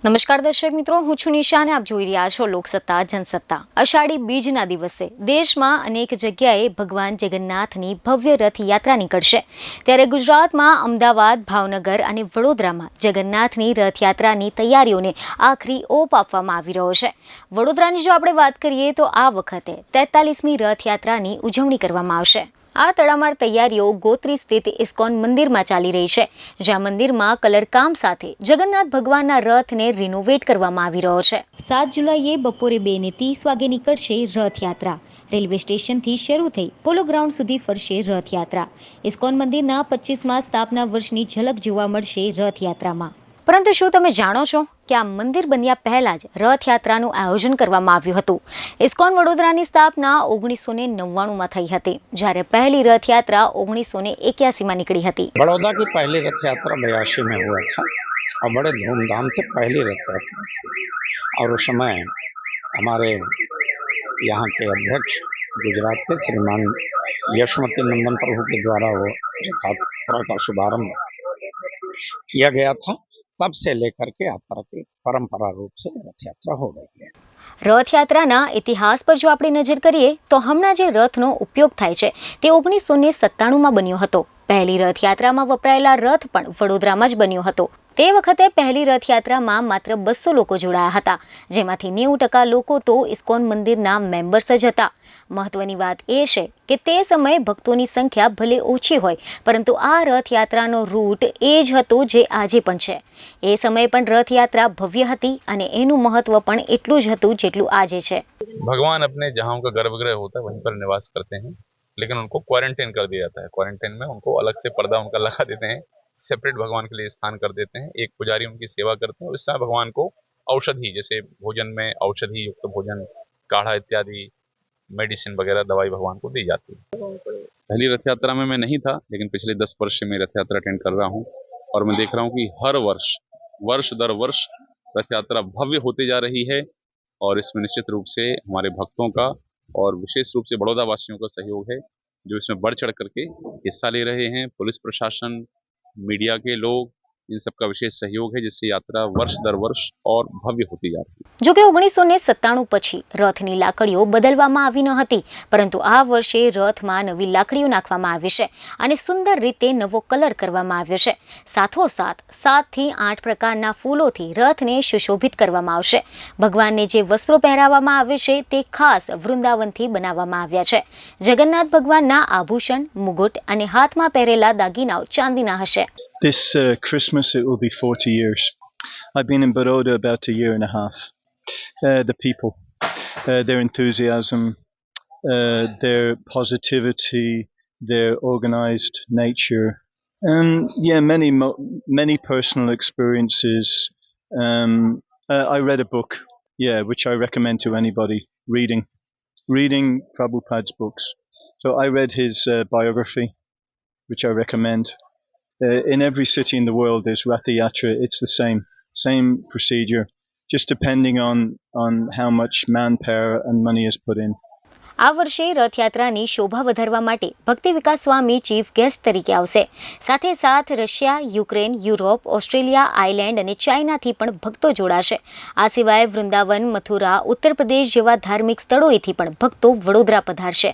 નમસ્કાર દર્શક મિત્રો, હું છું નિશા અને આપ જોઈ રહ્યા છો લોકસત્તા જનસત્તા. અષાઢી બીજના દિવસે દેશમાં અનેક જગ્યાએ ભગવાન જગન્નાથની ભવ્ય રથયાત્રા નીકળશે. ત્યારે ગુજરાતમાં અમદાવાદ, ભાવનગર અને વડોદરામાં જગન્નાથની રથયાત્રાની તૈયારીઓને આખરી ઓપ આપવામાં આવી રહ્યો છે. વડોદરાની જો આપણે વાત કરીએ તો આ વખતે 43મી રથયાત્રાની ઉજવણી કરવામાં આવશે. આ તડામાર તૈયારીઓ ગોત્રી સ્થિત ઇસ્કોન મંદિરમાં ચાલી રહી છે, જ્યાં મંદિરમાં કલરકામ સાથે જગન્નાથ ભગવાનના રથને રિનોવેટ કરવામાં આવી રહ્યો છે. 7 જુલાઈએ બપોરે 2:30 વાગે નીકળશે રથયાત્રા. રેલવે સ્ટેશનથી શરૂ થઈ પોલો ગ્રાઉન્ડ સુધી ફરશે રથયાત્રા. ઇસ્કોન મંદિરના 25મા સ્થાપના વર્ષની ઝલક જોવા મળશે રથયાત્રામાં. પરંતુ શું તમે જાણો છો કે આ મંદિર બન્યા પહેલા જ રથયાત્રાનું આયોજન કરવામાં આવ્યું હતું? ઇસ્કોન વડોદરાની સ્થાપના 1999માં થઈ હતી, જ્યારે પહેલી રથયાત્રા 1981માં નીકળી હતી. बड़ौदा की पहली रथ यात्रा 82 में हुआ था और बड़े धूमधाम से पहली रथ यात्रा थी। और उस समय हमारे यहाँ के अध्यक्ष गुजरात के श्रीमान यशमती नंदन प्रभु के द्वारा वो रथ यात्रा का शुभारंभ किया गया था। तब से लेकर के यात्रा की परंपरा रूप से रथ यात्रा हो गई है. રથયાત્રાના ઇતિહાસ પર જો આપણે નજર કરીએ તો હમણાં જે રથનો ઉપયોગ થાય છે તે 1997માં બન્યો હતો. પહેલી રથયાત્રામાં વપરાયેલા રથ પણ વડોદરામાં જ બન્યો હતો. તે વખતે પહેલી રથયાત્રામાં માત્ર 200 લોકો જોડાયા હતા, જેમાંથી 90% લોકો તો ઇસ્કોન મંદિરના મેમ્બર્સ જ હતા. મહત્વની વાત એ છે કે તે સમયે ભક્તોની સંખ્યા ભલે ઓછી હોય, પરંતુ આ રથયાત્રાનો રૂટ એ જ હતો જે આજે પણ છે. એ સમયે પણ રથયાત્રા ભવ્ય હતી અને એનું મહત્વ પણ એટલું જ હતું જેટલું આજે છે. भगवान अपने जहाँ उनका गर्भगृह होता है वहीं पर निवास करते हैं, लेकिन उनको क्वारंटाइन कर दिया जाता है. क्वारंटाइन में उनको अलग से पर्दा उनका लगा देते हैं, सेपरेट भगवान के लिए स्थान कर देते हैं. एक पुजारी उनकी सेवा करते हैं. इस समय भगवान को औषधि, जैसे भोजन में औषधि युक्त भोजन, काढ़ा इत्यादि, मेडिसिन वगैरह दवाई भगवान को दी जाती है. पहली रथ यात्रा में मैं नहीं था, लेकिन पिछले 10 वर्ष से मैं रथ यात्रा अटेंड कर रहा हूँ और मैं देख रहा हूँ कि हर वर्ष वर्ष दर वर्ष रथ यात्रा भव्य होती जा रही है. और इसमें निश्चित रूप से हमारे भक्तों का और विशेष रूप से बड़ौदा वासियों का सहयोग है, जो इसमें बढ़ चढ़ करके हिस्सा ले रहे हैं. पुलिस प्रशासन, मीडिया के लोग, इन सबका विशेष सहयोग है, जिससे यात्रा वर्ष दर वर्ष और भव्य होती जा रही है. જો કે 1997 પછી રથની લાકડીઓ બદલવામાં આવી ન હતી, પરંતુ આ વર્ષે રથમાં નવી લાકડીઓ નાખવામાં આવી છે અને સુંદર રીતે નવો કલર કરવામાં આવ્યો છે. સાથોસાથ 7 થી 8 પ્રકારના ફૂલોથી રથને સુશોભિત કરવામાં આવશે. ભગવાનને જે વસ્ત્રો પહેરાવવામાં આવે છે તે ખાસ વૃંદાવનથી બનાવવામાં આવ્યા છે. જગન્નાથ ભગવાનના આભૂષણ, મુગુટ અને હાથમાં પહેરેલા દાગીનાઓ ચાંદીના હશે. This Christmas it will be 40 years. I've been in Baroda about a year and a half. The people, their enthusiasm, their positivity, their organized nature, and many personal experiences. I read a book, which I recommend to anybody reading Prabhupada's books. So I read his biography, which I recommend. In every city in the world there's Rath Yatra. It's the same procedure, just depending on how much manpower and money is put in. આ વર્ષે રથયાત્રાની શોભા વધારવા માટે ભક્તિ વિકાસ સ્વામી chief guest તરીકે આવશે. સાથે સાથ Russia, Ukraine, Europe, Australia, Ireland અને ચાઇનાથી પણ ભક્તો જોડાશે. આ સિવાય વૃંદાવન, મથુરા, ઉત્તર પ્રદેશ જેવા ધાર્મિક સ્થળોએથી પણ ભક્તો વડોદરા પધારશે.